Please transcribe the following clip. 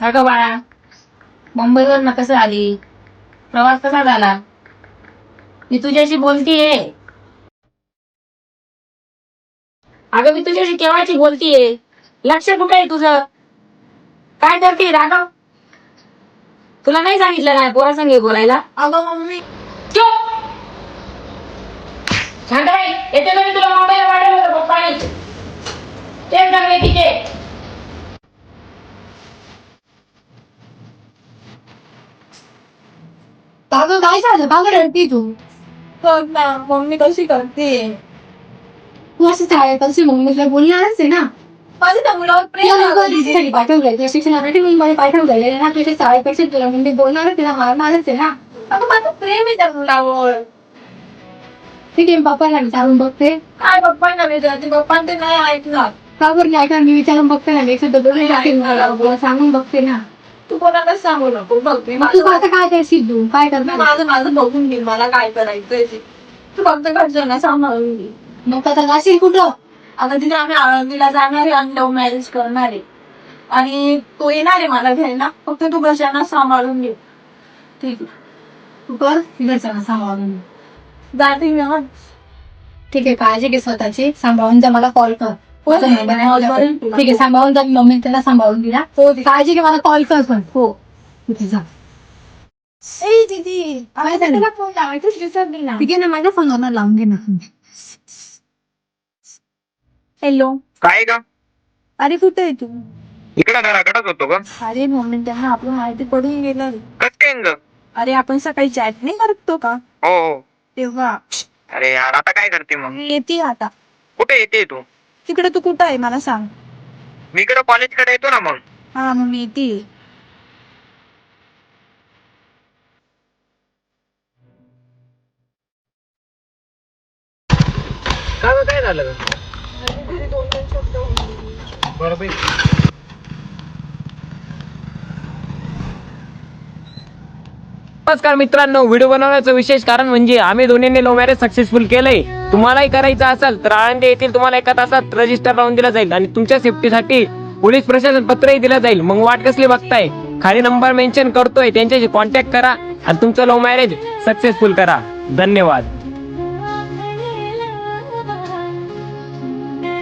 अगं बाळा, मुंबईवर ना कसं आली? प्रवास कसा झाला? मी तुझ्याशी बोलतीये. अगं मी तुझ्याशी केव्हाची बोलतीये. लक्ष कुठे आहे तुझं? काय करते राघव? तुला नाही सांगितलं ना पोरा संगे बोलायला? अगं मम्मी, चुप! शांत बाई, येते ना मी तुला मुंबईला पाठवलं होतं पप्पानी. तेच चांगले तिथे. अगं काय झालं? का रडती तू? बघ ना, मम्मी कशी करते. तू असं चालेल कशी मम्मीला बोलणारच आहे ना. माझं त्या मुलावर प्रेम पाठवलंय शिक्षणासाठी मुंबई पाठवलंय ना. तुझ्या शाळेपेक्षा तुला म्हणजे बोलणारच आहे ना, मारणारच आहे ना. अगं माझं प्रेम आहे त्या मुलावर. ठीक आहे, पप्पाला विचारून बघते. काय पप्पांना विचारते? पप्पा ते नाही ऐकणार. का बरं नाही ऐकणार? मी विचारून बघते ना. मी सुद्धा सांगून बघते ना. तू कोणाला सांगू नको. बघते तू आता काय करशील? तू काय करणार? माझं बघून घे, मला काय करायचंय ते. तू फक्त घरच्यांना सांभाळून घे. मग आता जाशील कुठं? आता तिथे आम्ही आळंदीला जाणार आहे आणि लव्ह मॅरेज करणार आहे. आणि तो येणार आहे मला घ्यायला. फक्त तू घरच्यांना सांभाळून घे. ठीक आहे, तू कर घरच्यांना सांभाळून घे. जाते मी. ठीक आहे, काळजी घे स्वतःची. सांभाळून जा, मला कॉल कर. ठीक आहे, सांभाळून जा. मम्मी त्याला सांभाळून दिला. हो, काळजी घे, मला कॉल कर पण. हो, तिथे जा. ए दीदी, काय झालं? फोन लावायचं दिसत नाही ना. ठीक आहे ना, माझ्या फोनवर लावून घे ना. हॅलो. काय ग? अरे कुठे आहे तू? इकडं घराकडेच होतो ग. अरे मम्मी त्यांना आपलं माहिती पडून गेलं. कस काय ग? अरे आपण सकाळी चॅट नाही करतो का? हो हो. तेव्हा अरे यार, आता काय करते मग? मी येते आता. कुठे येते तू? तिकडे तू कुठं आहे मला सांग. मी इकडे कॉलेज कडे येतो ना मग. हा, मग मी येते. काय झालं? बरोबर. नमस्कार मित्रांनो, व्हिडिओ बनवण्याचं विशेष कारण म्हणजे आम्ही दोन्हीने लव्ह मॅरेज सक्सेसफुल केलंय. तुम्हालाही करायचं असेल तर आळंदी येथील तुम्हाला एका तासात रजिस्टर लावून दिला जाईल आणि तुमच्या सेफ्टीसाठी पोलीस प्रशासन पत्रही दिलं जाईल. मग वाट कसली बघताय? खाली नंबर मेन्शन करतोय, त्यांच्याशी कॉन्टॅक्ट करा आणि तुमचं लव्ह मॅरेज सक्सेसफुल करा. धन्यवाद.